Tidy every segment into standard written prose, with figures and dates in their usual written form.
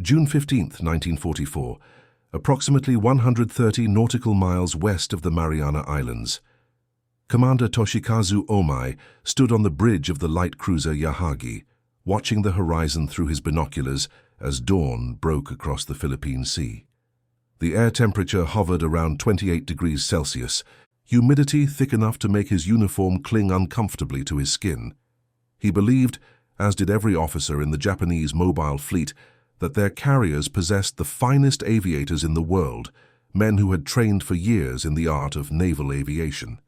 June 15, 1944, approximately 130 nautical miles west of the Mariana Islands. Commander Toshikazu Omai stood on the bridge of the light cruiser Yahagi, watching the horizon through his binoculars as dawn broke across the Philippine Sea. The air temperature hovered around 28 degrees Celsius, humidity thick enough to make his uniform cling uncomfortably to his skin. He believed, as did every officer in the Japanese mobile fleet, that their carriers possessed the finest aviators in the world, men who had trained for years in the art of naval aviation.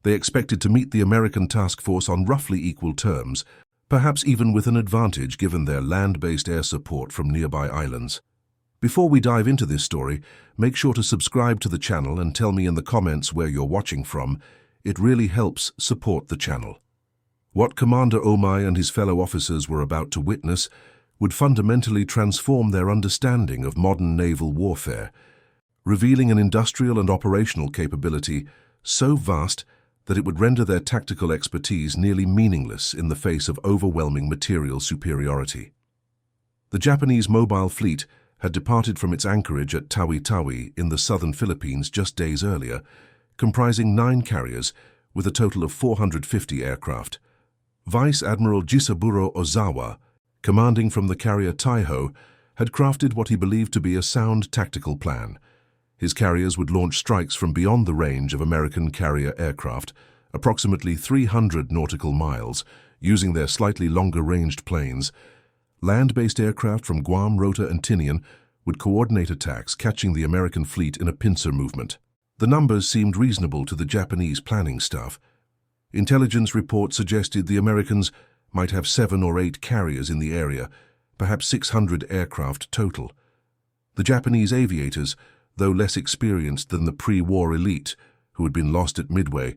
They expected to meet the American task force on roughly equal terms, perhaps even with an advantage given their land-based air support from nearby islands. Before we dive into this story, make sure to subscribe to the channel and tell me in the comments where you're watching from. It really helps support the channel. What Commander Omai and his fellow officers were about to witness would fundamentally transform their understanding of modern naval warfare, revealing an industrial and operational capability so vast that it would render their tactical expertise nearly meaningless in the face of overwhelming material superiority. The Japanese mobile fleet had departed from its anchorage at Tawi-Tawi in the southern Philippines just days earlier, comprising 9 carriers with a total of 450 aircraft. Vice Admiral Jisaburo Ozawa, commanding from the carrier Taiho, had crafted what he believed to be a sound tactical plan. His carriers would launch strikes from beyond the range of American carrier aircraft, approximately 300 nautical miles, using their slightly longer-ranged planes. Land-based aircraft from Guam, Rota, and Tinian would coordinate attacks, catching the American fleet in a pincer movement. The numbers seemed reasonable to the Japanese planning staff. Intelligence reports suggested the Americans might have 7 or 8 carriers in the area, perhaps 600 aircraft total. The Japanese aviators, though less experienced than the pre-war elite, who had been lost at Midway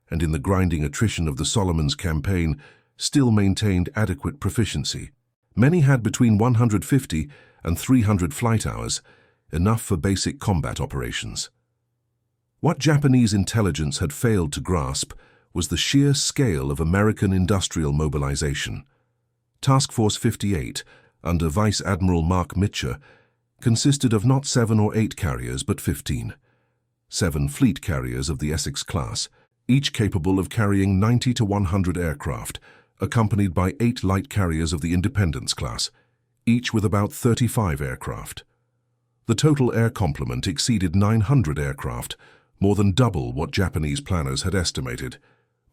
and in the grinding attrition of the Solomons campaign, still maintained adequate proficiency. Many had between 150 and 300 flight hours, enough for basic combat operations. What Japanese intelligence had failed to grasp was the sheer scale of American industrial mobilization. Task Force 58, under Vice Admiral Mark Mitcher, consisted of not 7 or 8 carriers but 15. 7 fleet carriers of the Essex class, each capable of carrying 90 to 100 aircraft, accompanied by 8 light carriers of the Independence class, each with about 35 aircraft. The total air complement exceeded 900 aircraft, more than double what Japanese planners had estimated.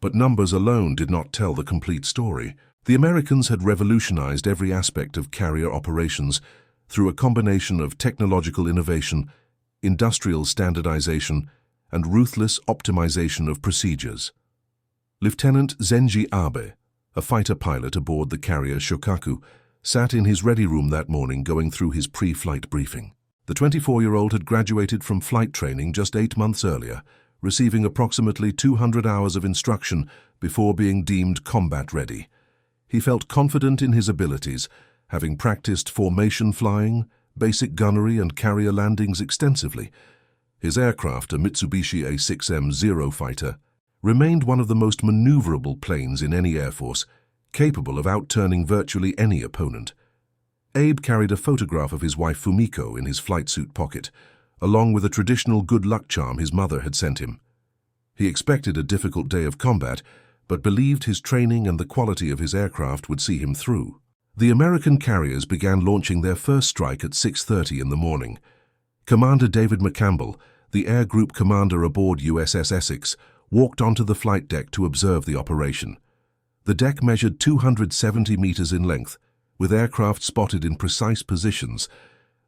But numbers alone did not tell the complete story. The Americans had revolutionized every aspect of carrier operations through a combination of technological innovation, industrial standardization, and ruthless optimization of procedures. Lieutenant Zenji Abe, a fighter pilot aboard the carrier Shokaku, sat in his ready room that morning going through his pre-flight briefing. The 24-year-old had graduated from flight training just 8 months earlier, receiving approximately 200 hours of instruction before being deemed combat ready. He felt confident in his abilities, having practiced formation flying, basic gunnery and carrier landings extensively. His aircraft, a Mitsubishi A6M fighter, remained one of the most maneuverable planes in any Air Force, capable of outturning virtually any opponent. Abe carried a photograph of his wife Fumiko in his flight suit pocket, along with a traditional good luck charm his mother had sent him. He expected a difficult day of combat, but believed his training and the quality of his aircraft would see him through. The American carriers began launching their first strike at 6:30 in the morning. Commander David McCampbell, the air group commander aboard USS Essex, walked onto the flight deck to observe the operation. The deck measured 270 meters in length, with aircraft spotted in precise positions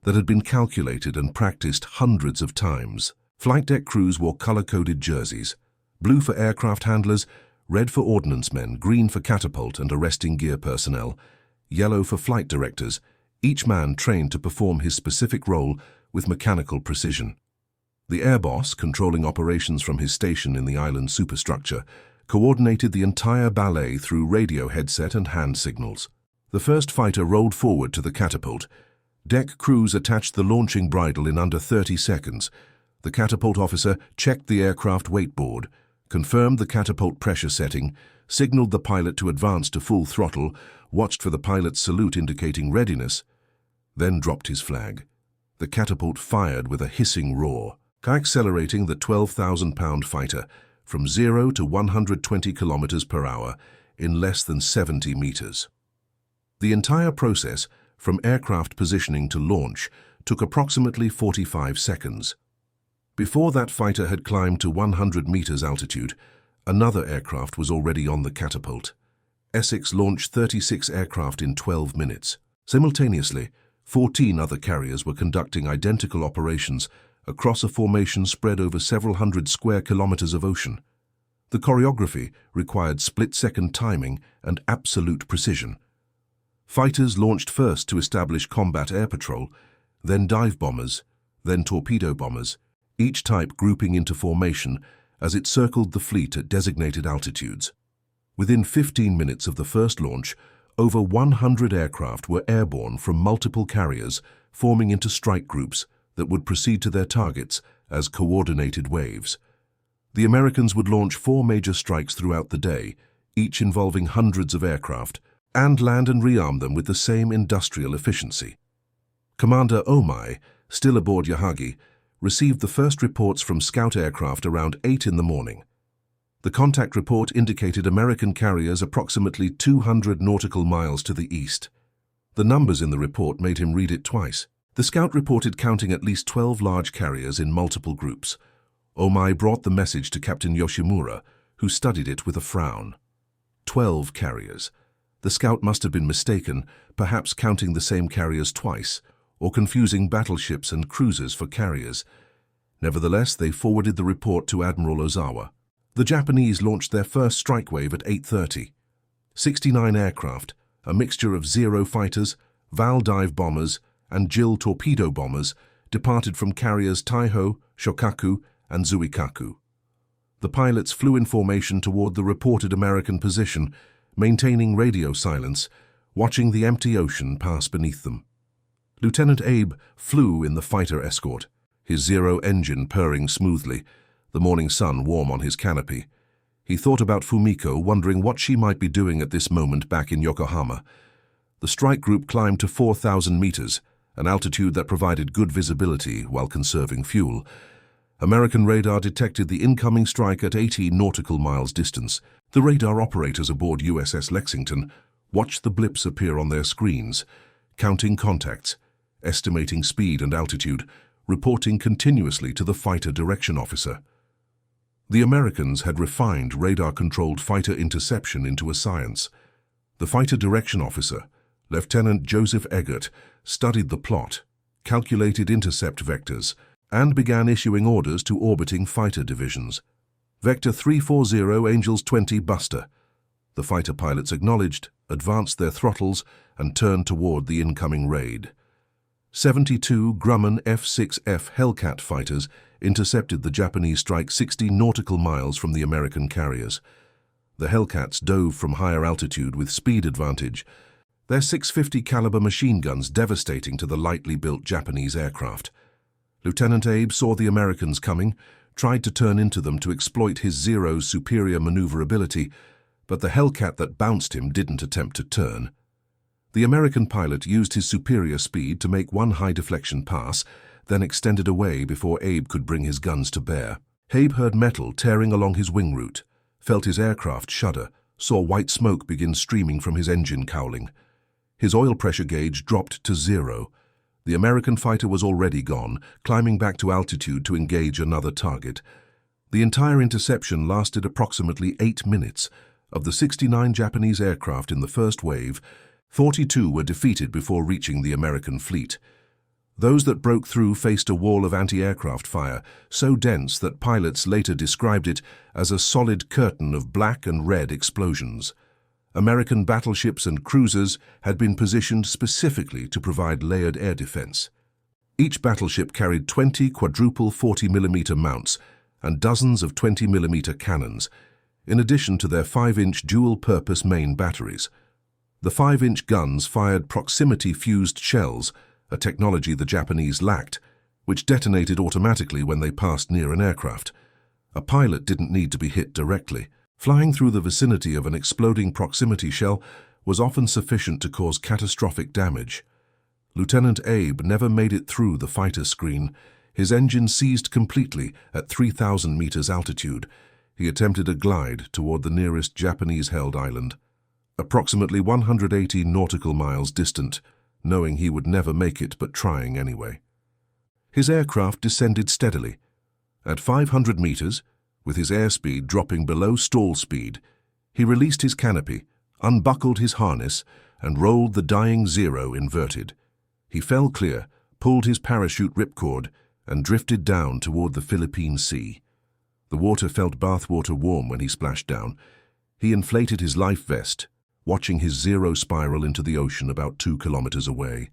that had been calculated and practiced hundreds of times. Flight deck crews wore color-coded jerseys, blue for aircraft handlers, red for ordnance men, green for catapult and arresting gear personnel, yellow for flight directors, each man trained to perform his specific role with mechanical precision. The air boss, controlling operations from his station in the island superstructure, coordinated the entire ballet through radio headset and hand signals. The first fighter rolled forward to the catapult. Deck crews attached the launching bridle in under 30 seconds. The catapult officer checked the aircraft weight board, confirmed the catapult pressure setting, signaled the pilot to advance to full throttle, watched for the pilot's salute indicating readiness. then dropped his flag. The catapult fired with a hissing roar, accelerating the 12,000-pound fighter from 0 to 120 kilometers per hour in less than 70 meters. The entire process, from aircraft positioning to launch, took approximately 45 seconds. Before that fighter had climbed to 100 meters altitude, another aircraft was already on the catapult. Essex launched 36 aircraft in 12 minutes. Simultaneously, 14 other carriers were conducting identical operations across a formation spread over several hundred square kilometers of ocean. The choreography required split-second timing and absolute precision. Fighters launched first to establish combat air patrol, then dive bombers, then torpedo bombers, each type grouping into formation as it circled the fleet at designated altitudes. Within 15 minutes of the first launch, over 100 aircraft were airborne from multiple carriers, forming into strike groups that would proceed to their targets as coordinated waves. The Americans would launch 4 major strikes throughout the day, each involving hundreds of aircraft, and land and rearm them with the same industrial efficiency. Commander Omai, still aboard Yahagi, received the first reports from scout aircraft around 8 in the morning. The contact report indicated American carriers approximately 200 nautical miles to the east. The numbers in the report made him read it twice. The scout reported counting at least 12 large carriers in multiple groups. Omai brought the message to Captain Yoshimura, who studied it with a frown. 12 carriers. The scout must have been mistaken, perhaps counting the same carriers twice, or confusing battleships and cruisers for carriers. Nevertheless, they forwarded the report to Admiral Ozawa. The Japanese launched their first strike wave at 8:30. 69 aircraft, a mixture of Zero fighters, Val dive bombers, and Jill torpedo bombers, departed from carriers Taiho, Shokaku, and Zuikaku. The pilots flew in formation toward the reported American position, maintaining radio silence, watching the empty ocean pass beneath them. Lieutenant Abe flew in the fighter escort, his Zero engine purring smoothly, the morning sun warm on his canopy. He thought about Fumiko, wondering what she might be doing at this moment back in Yokohama. The strike group climbed to 4,000 meters, an altitude that provided good visibility while conserving fuel. American radar detected the incoming strike at 80 nautical miles distance. The radar operators aboard USS Lexington watched the blips appear on their screens, counting contacts, estimating speed and altitude, reporting continuously to the fighter direction officer. The Americans had refined radar-controlled fighter interception into a science. The fighter direction officer, Lieutenant Joseph Eggert, studied the plot, calculated intercept vectors, and began issuing orders to orbiting fighter divisions. Vector 340 Angels 20 Buster. The fighter pilots acknowledged, advanced their throttles, and turned toward the incoming raid. 72 Grumman F-6F Hellcat fighters intercepted the Japanese strike 60 nautical miles from the American carriers. The Hellcats dove from higher altitude with speed advantage, their 650 caliber machine guns devastating to the lightly built Japanese aircraft. Lieutenant Abe saw the Americans coming, tried to turn into them to exploit his Zero's superior maneuverability, but the Hellcat that bounced him didn't attempt to turn. The American pilot used his superior speed to make one high-deflection pass, then extended away before Abe could bring his guns to bear. Abe heard metal tearing along his wing route, felt his aircraft shudder, saw white smoke begin streaming from his engine cowling. His oil pressure gauge dropped to 0. The American fighter was already gone, climbing back to altitude to engage another target. The entire interception lasted approximately 8 minutes. Of the 69 Japanese aircraft in the first wave, 42 were defeated before reaching the American fleet. Those that broke through faced a wall of anti-aircraft fire, so dense that pilots later described it as a solid curtain of black and red explosions. American battleships and cruisers had been positioned specifically to provide layered air defense. Each battleship carried 20 quadruple 40mm mounts and dozens of 20mm cannons, in addition to their 5-inch dual-purpose main batteries. The 5-inch guns fired proximity-fused shells, a technology the Japanese lacked, which detonated automatically when they passed near an aircraft. A pilot didn't need to be hit directly. Flying through the vicinity of an exploding proximity shell was often sufficient to cause catastrophic damage. Lieutenant Abe never made it through the fighter screen. His engine seized completely at 3,000 meters altitude. He attempted a glide toward the nearest Japanese-held island, approximately 180 nautical miles distant, knowing he would never make it but trying anyway. His aircraft descended steadily. At 500 meters, with his airspeed dropping below stall speed, he released his canopy, unbuckled his harness, and rolled the dying Zero inverted. He fell clear, pulled his parachute ripcord, and drifted down toward the Philippine Sea. The water felt bathwater warm when he splashed down. He inflated his life vest, watching his Zero spiral into the ocean about 2 kilometers away.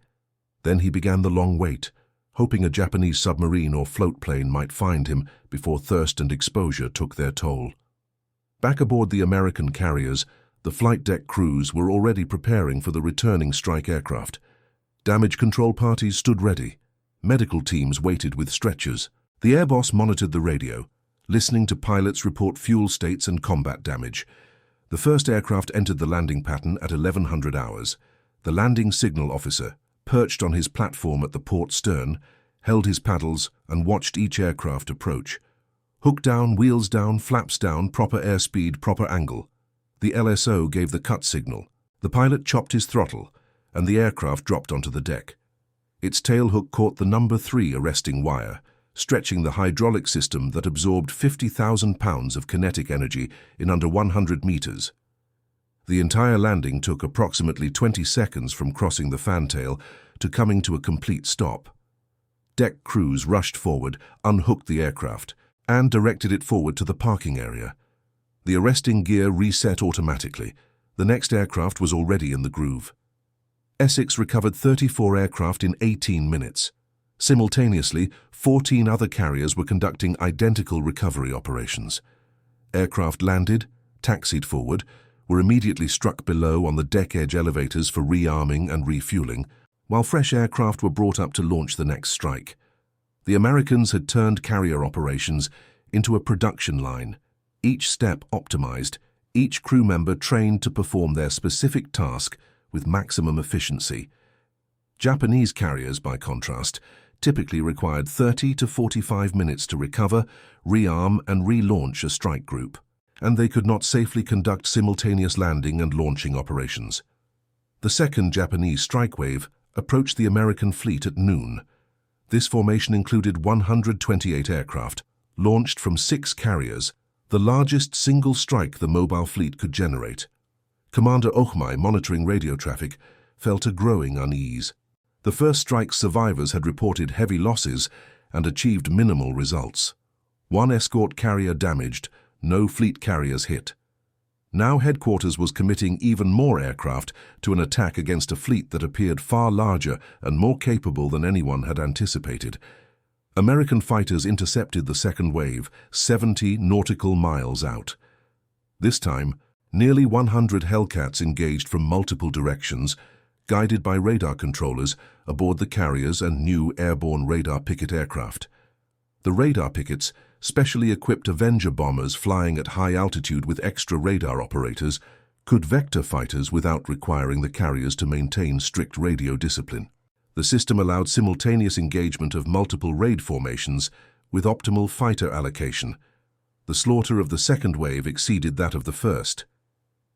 Then he began the long wait, hoping a Japanese submarine or float plane might find him before thirst and exposure took their toll. Back aboard the American carriers, the flight deck crews were already preparing for the returning strike aircraft. Damage control parties stood ready. Medical teams waited with stretchers. The air boss monitored the radio, listening to pilots report fuel states and combat damage. The first aircraft entered the landing pattern at 1100 hours. The landing signal officer, perched on his platform at the port stern, held his paddles and watched each aircraft approach. Hook down, wheels down, flaps down, proper airspeed, proper angle. The LSO gave the cut signal. The pilot chopped his throttle, and the aircraft dropped onto the deck. Its tailhook caught the number 3 arresting wire, stretching the hydraulic system that absorbed 50,000 pounds of kinetic energy in under 100 meters. The entire landing took approximately 20 seconds from crossing the fantail to coming to a complete stop. Deck crews rushed forward, unhooked the aircraft, and directed it forward to the parking area. The arresting gear reset automatically. The next aircraft was already in the groove. Essex recovered 34 aircraft in 18 minutes. Simultaneously, 14 other carriers were conducting identical recovery operations. Aircraft landed, taxied forward, were immediately struck below on the deck-edge elevators for rearming and refueling, while fresh aircraft were brought up to launch the next strike. The Americans had turned carrier operations into a production line, each step optimized, each crew member trained to perform their specific task with maximum efficiency. Japanese carriers, by contrast, typically required 30 to 45 minutes to recover, rearm, and relaunch a strike group, and they could not safely conduct simultaneous landing and launching operations. The second Japanese strike wave approached the American fleet at noon. This formation included 128 aircraft, launched from 6 carriers, the largest single strike the mobile fleet could generate. Commander Ohmai, monitoring radio traffic, felt a growing unease. The first strike's survivors had reported heavy losses and achieved minimal results. 1 escort carrier damaged, no fleet carriers hit. Now headquarters was committing even more aircraft to an attack against a fleet that appeared far larger and more capable than anyone had anticipated. American fighters intercepted the second wave 70 nautical miles out. This time, nearly 100 Hellcats engaged from multiple directions, guided by radar controllers aboard the carriers and new airborne radar picket aircraft. The radar pickets, specially equipped Avenger bombers flying at high altitude with extra radar operators, could vector fighters without requiring the carriers to maintain strict radio discipline. The system allowed simultaneous engagement of multiple raid formations with optimal fighter allocation. The slaughter of the second wave exceeded that of the first.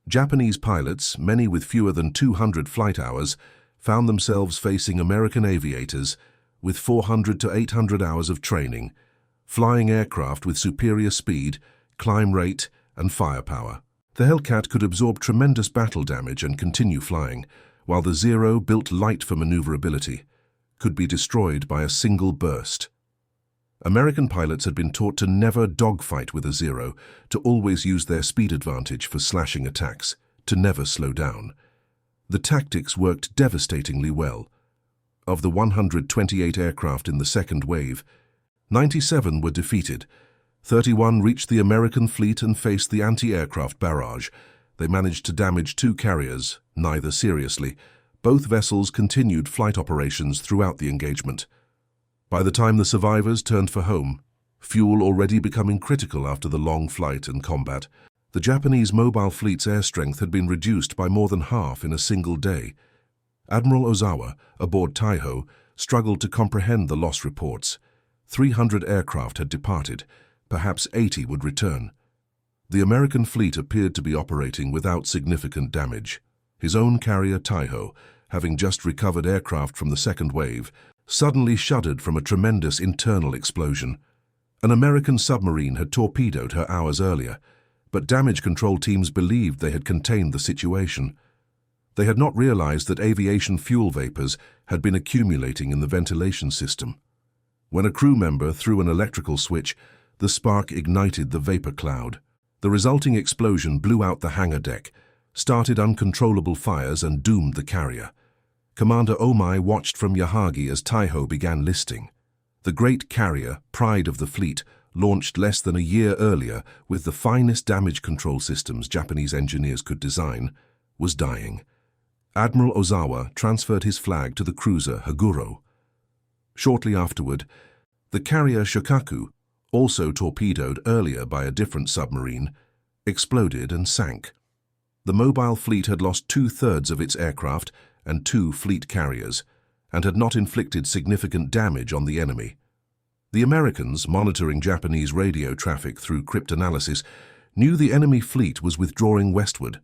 Japanese pilots, many with fewer than 200 flight hours, found themselves facing American aviators with 400 to 800 hours of training, flying aircraft with superior speed, climb rate, and firepower. The Hellcat could absorb tremendous battle damage and continue flying, while the Zero, built light for maneuverability, could be destroyed by a single burst. American pilots had been taught to never dogfight with a Zero, to always use their speed advantage for slashing attacks, to never slow down. The tactics worked devastatingly well. Of the 128 aircraft in the second wave, 97 were defeated. 31 reached the American fleet and faced the anti-aircraft barrage. They managed to damage 2 carriers, neither seriously. Both vessels continued flight operations throughout the engagement. By the time the survivors turned for home, fuel already becoming critical after the long flight and combat, the Japanese mobile fleet's air strength had been reduced by more than half in a single day. Admiral Ozawa, aboard Taiho, struggled to comprehend the loss reports. 300 aircraft had departed, perhaps 80 would return. The American fleet appeared to be operating without significant damage. His own carrier Taiho, having just recovered aircraft from the second wave, suddenly shuddered from a tremendous internal explosion. An American submarine had torpedoed her hours earlier, but damage control teams believed they had contained the situation. They had not realized that aviation fuel vapors had been accumulating in the ventilation system. When a crew member threw an electrical switch, the spark ignited the vapor cloud. The resulting explosion blew out the hangar deck, started uncontrollable fires, and doomed the carrier. Commander Omai watched from Yahagi as Taiho began listing. The great carrier, pride of the fleet, launched less than a year earlier with the finest damage control systems Japanese engineers could design, was dying. Admiral Ozawa transferred his flag to the cruiser Haguro. Shortly afterward, the carrier Shokaku, also torpedoed earlier by a different submarine, exploded and sank. The mobile fleet had lost 2/3 of its aircraft and 2 fleet carriers, and had not inflicted significant damage on the enemy. The Americans, monitoring Japanese radio traffic through cryptanalysis, knew the enemy fleet was withdrawing westward.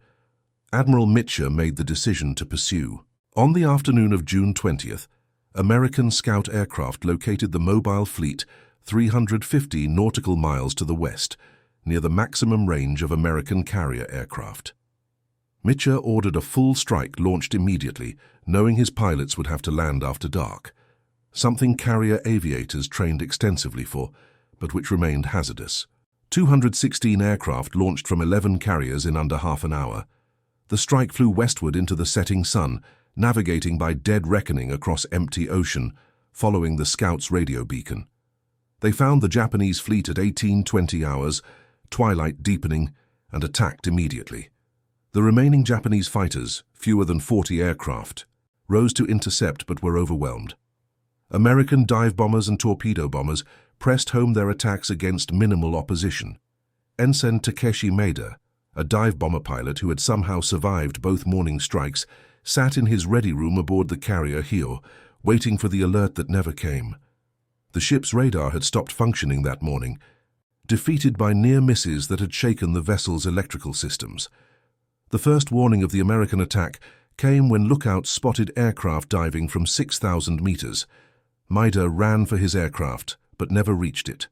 Admiral Mitchell made the decision to pursue. On the afternoon of June 20th, American scout aircraft located the mobile fleet 350 nautical miles to the west, near the maximum range of American carrier aircraft. Mitchell ordered a full strike launched immediately, knowing his pilots would have to land after dark, something carrier aviators trained extensively for, but which remained hazardous. 216 aircraft launched from 11 carriers in under half an hour. The strike flew westward into the setting sun, navigating by dead reckoning across empty ocean, following the scouts' radio beacon. They found the Japanese fleet at 18:20 hours, twilight deepening, and attacked immediately. The remaining Japanese fighters, fewer than 40 aircraft, rose to intercept but were overwhelmed. American dive bombers and torpedo bombers pressed home their attacks against minimal opposition. Ensign Takeshi Maeda, a dive bomber pilot who had somehow survived both morning strikes, sat in his ready room aboard the carrier Hio, waiting for the alert that never came. The ship's radar had stopped functioning that morning, defeated by near misses that had shaken the vessel's electrical systems. The first warning of the American attack came when lookouts spotted aircraft diving from 6,000 meters. Maeda ran for his aircraft, but never reached it.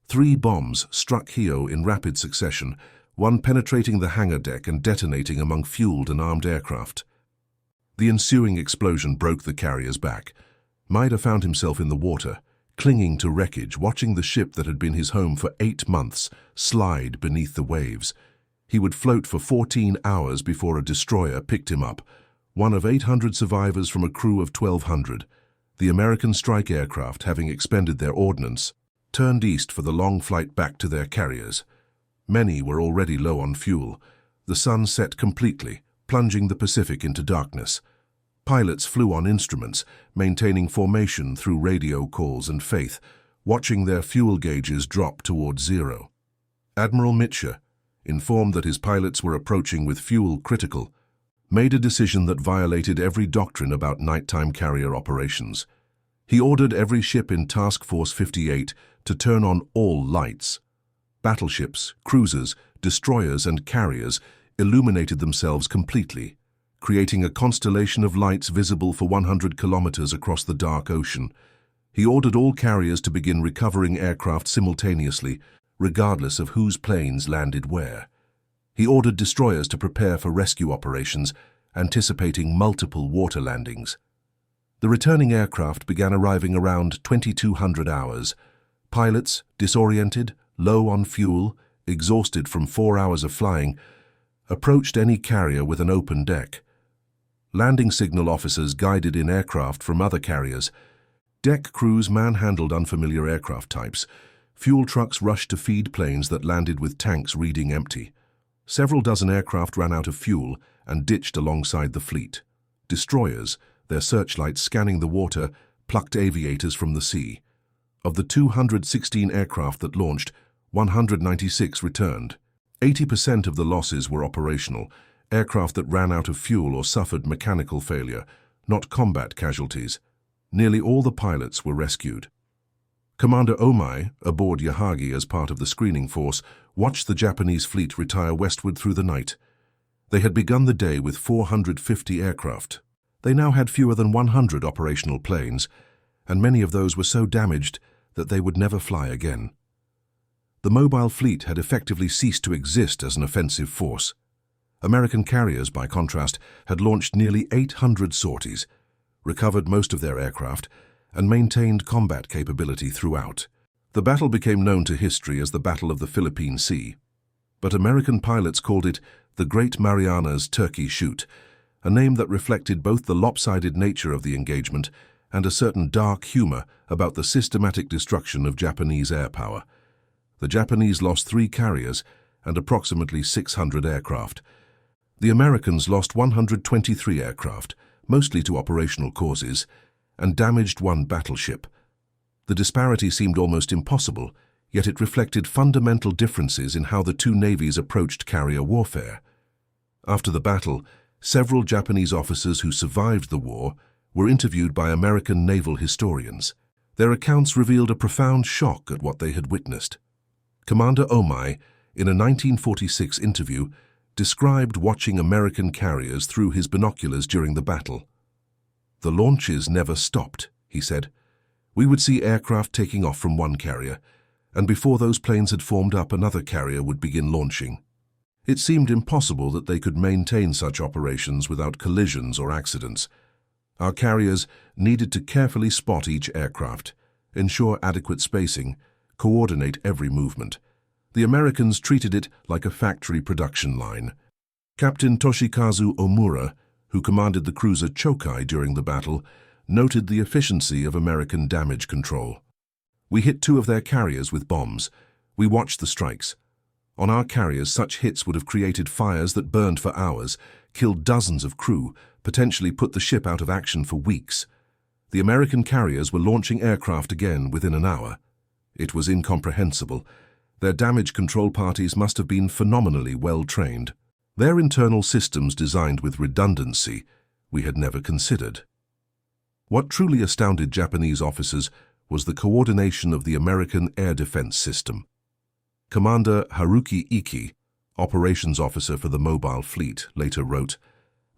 3 bombs struck Hio in rapid succession, one penetrating the hangar deck and detonating among fueled and armed aircraft. The ensuing explosion broke the carrier's back. Maeda found himself in the water, clinging to wreckage, watching the ship that had been his home for 8 months slide beneath the waves. He would float for 14 hours before a destroyer picked him up, one of 800 survivors from a crew of 1,200. The American strike aircraft, having expended their ordnance, turned east for the long flight back to their carriers. Many were already low on fuel. The sun set completely, plunging the Pacific into darkness. Pilots flew on instruments, maintaining formation through radio calls and faith, watching their fuel gauges drop towards zero. Admiral Mitchell, informed that his pilots were approaching with fuel critical, made a decision that violated every doctrine about nighttime carrier operations. He ordered every ship in Task Force 58 to turn on all lights. Battleships, cruisers, destroyers, and carriers illuminated themselves completely, creating a constellation of lights visible for 100 kilometers across the dark ocean. He ordered all carriers to begin recovering aircraft simultaneously, regardless of whose planes landed where. He ordered destroyers to prepare for rescue operations, anticipating multiple water landings. The returning aircraft began arriving around 2200 hours. Pilots, disoriented, low on fuel, exhausted from 4 hours of flying, approached any carrier with an open deck. Landing signal officers guided in aircraft from other carriers. Deck crews manhandled unfamiliar aircraft types. Fuel trucks rushed to feed planes that landed with tanks reading empty. Several dozen aircraft ran out of fuel and ditched alongside the fleet. Destroyers, their searchlights scanning the water, plucked aviators from the sea. Of the 216 aircraft that launched, 196 returned. 80% of the losses were operational, aircraft that ran out of fuel or suffered mechanical failure, not combat casualties. Nearly all the pilots were rescued. Commander Omai, aboard Yahagi as part of the screening force, watched the Japanese fleet retire westward through the night. They had begun the day with 450 aircraft. They now had fewer than 100 operational planes, and many of those were so damaged that they would never fly again. The mobile fleet had effectively ceased to exist as an offensive force. American carriers, by contrast, had launched nearly 800 sorties, recovered most of their aircraft, and maintained combat capability throughout. The battle became known to history as the Battle of the Philippine Sea, but American pilots called it the Great Marianas Turkey Shoot, a name that reflected both the lopsided nature of the engagement and a certain dark humor about the systematic destruction of Japanese air power. The Japanese lost 3 carriers and approximately 600 aircraft. The Americans lost 123 aircraft, mostly to operational causes, and damaged 1 battleship. The disparity seemed almost impossible, yet it reflected fundamental differences in how the two navies approached carrier warfare. After the battle, several Japanese officers who survived the war were interviewed by American naval historians. Their accounts revealed a profound shock at what they had witnessed. Commander Omai, in a 1946 interview, described watching American carriers through his binoculars during the battle. "The launches never stopped," he said. "We would see aircraft taking off from one carrier, and before those planes had formed up, another carrier would begin launching. It seemed impossible that they could maintain such operations without collisions or accidents. Our carriers needed to carefully spot each aircraft, ensure adequate spacing, coordinate every movement. The Americans treated it like a factory production line." Captain Toshikazu Omura, who commanded the cruiser Chokai during the battle, noted the efficiency of American damage control. "We hit 2 of their carriers with bombs. We watched the strikes. On our carriers, such hits would have created fires that burned for hours, killed dozens of crew, potentially put the ship out of action for weeks. The American carriers were launching aircraft again within an hour. It was incomprehensible. Their damage control parties must have been phenomenally well trained. Their internal systems designed with redundancy we had never considered." What truly astounded Japanese officers was the coordination of the American air defense system. Commander Haruki Iki, operations officer for the mobile fleet, later wrote,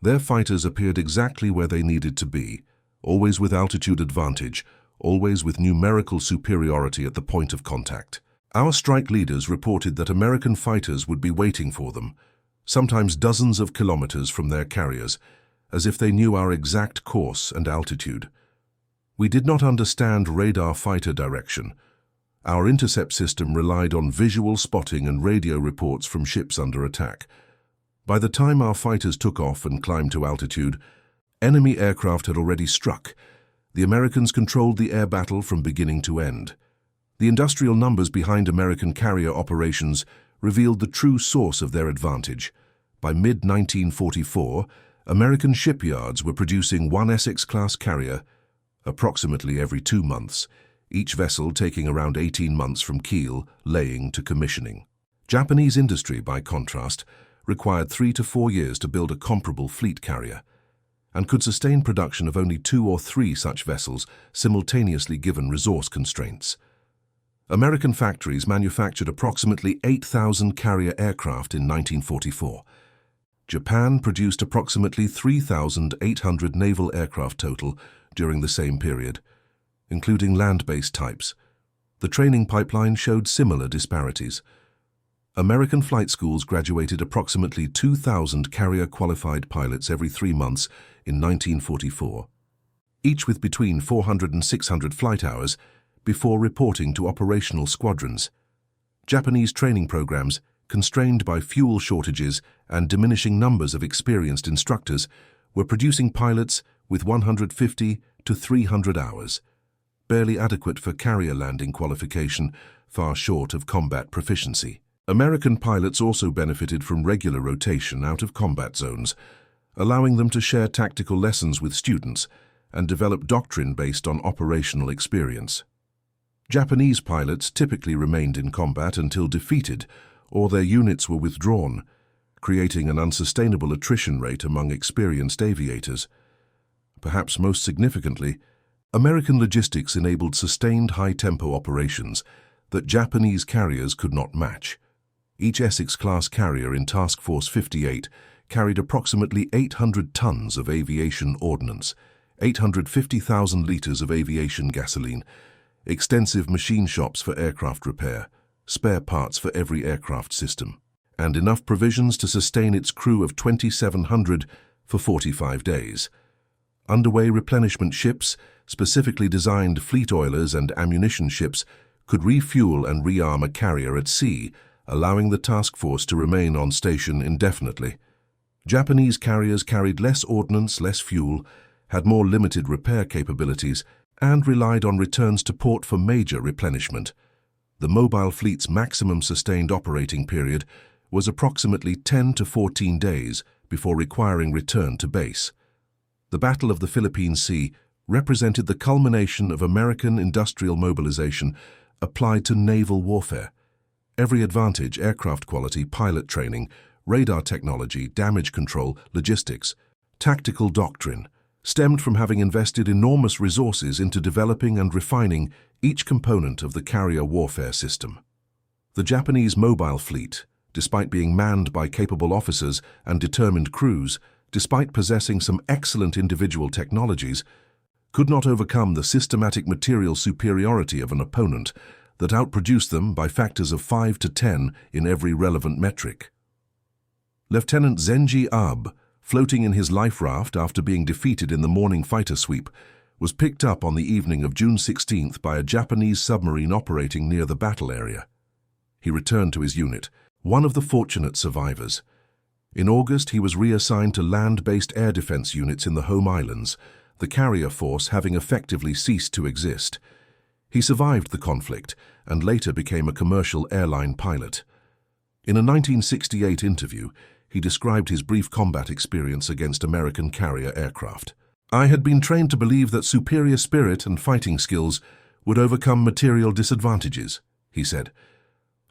"Their fighters appeared exactly where they needed to be, always with altitude advantage, always with numerical superiority at the point of contact. Our strike leaders reported that American fighters would be waiting for them, sometimes dozens of kilometers from their carriers, as if they knew our exact course and altitude. We did not understand radar fighter direction. Our intercept system relied on visual spotting and radio reports from ships under attack. By the time our fighters took off and climbed to altitude, enemy aircraft had already struck. The Americans controlled the air battle from beginning to end. The industrial numbers behind American carrier operations revealed the true source of their advantage. By mid-1944, American shipyards were producing 1 Essex-class carrier approximately every 2 months, each vessel taking around 18 months from keel, laying to commissioning. Japanese industry, by contrast, required 3 to 4 years to build a comparable fleet carrier, and could sustain production of only 2 or 3 such vessels simultaneously given resource constraints. American factories manufactured approximately 8,000 carrier aircraft in 1944. Japan produced approximately 3,800 naval aircraft total during the same period, including land-based types. The training pipeline showed similar disparities. American flight schools graduated approximately 2,000 carrier-qualified pilots every 3 months in 1944, each with between 400 and 600 flight hours before reporting to operational squadrons. Japanese training programs, constrained by fuel shortages and diminishing numbers of experienced instructors, were producing pilots with 150 to 300 hours, barely adequate for carrier landing qualification, far short of combat proficiency. American pilots also benefited from regular rotation out of combat zones, allowing them to share tactical lessons with students and develop doctrine based on operational experience. Japanese pilots typically remained in combat until defeated or their units were withdrawn, creating an unsustainable attrition rate among experienced aviators. perhaps most significantly, American logistics enabled sustained high-tempo operations that Japanese carriers could not match. Each Essex-class carrier in Task Force 58 carried approximately 800 tons of aviation ordnance, 850,000 liters of aviation gasoline, extensive machine shops for aircraft repair, spare parts for every aircraft system, and enough provisions to sustain its crew of 2,700 for 45 days. Underway replenishment ships, specifically designed fleet oilers and ammunition ships, could refuel and rearm a carrier at sea, allowing the task force to remain on station indefinitely. Japanese carriers carried less ordnance, less fuel, had more limited repair capabilities, and relied on returns to port for major replenishment. The mobile fleet's maximum sustained operating period was approximately 10 to 14 days before requiring return to base. The Battle of the Philippine Sea represented the culmination of American industrial mobilization applied to naval warfare. Every advantage, aircraft quality, pilot training, radar technology, damage control, logistics, tactical doctrine, stemmed from having invested enormous resources into developing and refining each component of the carrier warfare system. The Japanese mobile fleet, despite being manned by capable officers and determined crews, despite possessing some excellent individual technologies, could not overcome the systematic material superiority of an opponent that outproduced them by factors of 5 to 10 in every relevant metric. Lieutenant Zenji Abe, floating in his life raft after being defeated in the morning fighter sweep, was picked up on the evening of June 16th by a Japanese submarine operating near the battle area. He returned to his unit, one of the fortunate survivors. In August, he was reassigned to land-based air defense units in the home islands, the carrier force having effectively ceased to exist. He survived the conflict and later became a commercial airline pilot. In a 1968 interview, he described his brief combat experience against American carrier aircraft. "I had been trained to believe that superior spirit and fighting skills would overcome material disadvantages," he said.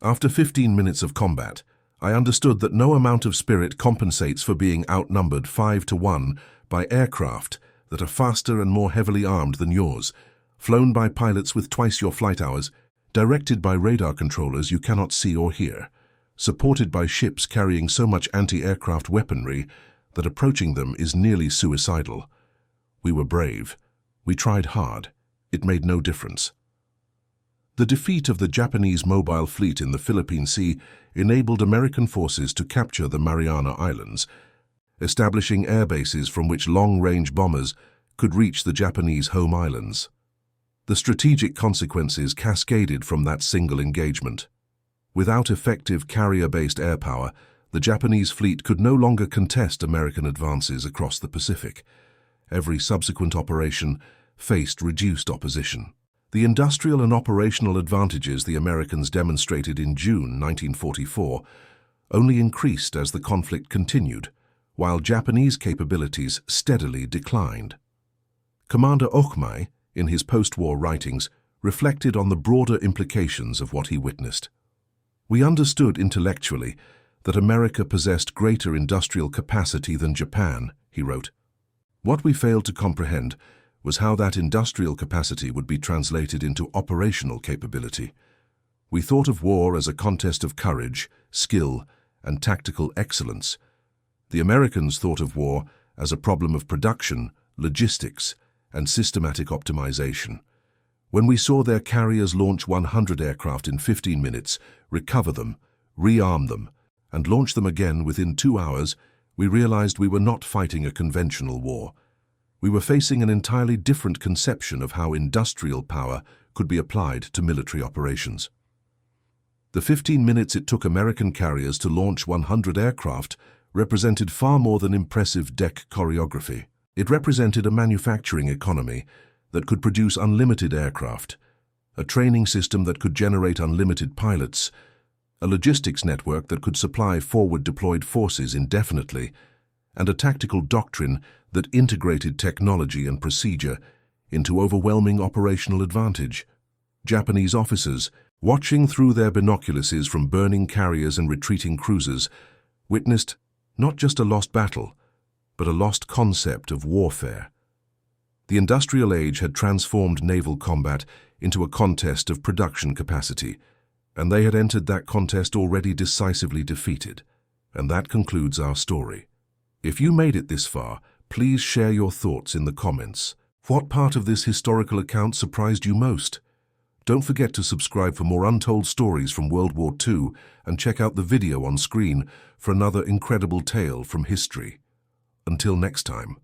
"After 15 minutes of combat, I understood that no amount of spirit compensates for being outnumbered 5 to 1 by aircraft that are faster and more heavily armed than yours, flown by pilots with twice your flight hours, directed by radar controllers you cannot see or hear, supported by ships carrying so much anti-aircraft weaponry that approaching them is nearly suicidal. We were brave. We tried hard. It made no difference." The defeat of the Japanese mobile fleet in the Philippine Sea enabled American forces to capture the Mariana Islands, establishing air bases from which long-range bombers could reach the Japanese home islands. The strategic consequences cascaded from that single engagement. Without effective carrier-based air power, the Japanese fleet could no longer contest American advances across the Pacific. Every subsequent operation faced reduced opposition. The industrial and operational advantages the Americans demonstrated in June 1944 only increased as the conflict continued, while Japanese capabilities steadily declined. Commander Okhmai, in his post-war writings, reflected on the broader implications of what he witnessed. "We understood intellectually that America possessed greater industrial capacity than Japan," he wrote. "What we failed to comprehend was how that industrial capacity would be translated into operational capability. We thought of war as a contest of courage, skill, and tactical excellence. The Americans thought of war as a problem of production, logistics, and systematic optimization. When we saw their carriers launch 100 aircraft in 15 minutes, recover them, rearm them, and launch them again within 2 hours, we realized we were not fighting a conventional war. We were facing an entirely different conception of how industrial power could be applied to military operations." The 15 minutes it took American carriers to launch 100 aircraft represented far more than impressive deck choreography. It represented a manufacturing economy that could produce unlimited aircraft, a training system that could generate unlimited pilots, a logistics network that could supply forward-deployed forces indefinitely, and a tactical doctrine that integrated technology and procedure into overwhelming operational advantage. Japanese officers, watching through their binoculars from burning carriers and retreating cruisers, witnessed not just a lost battle, but a lost concept of warfare. The industrial age had transformed naval combat into a contest of production capacity, and they had entered that contest already decisively defeated. And that concludes our story. If you made it this far, please share your thoughts in the comments. What part of this historical account surprised you most? Don't forget to subscribe for more untold stories from World War II and check out the video on screen for another incredible tale from history. Until next time.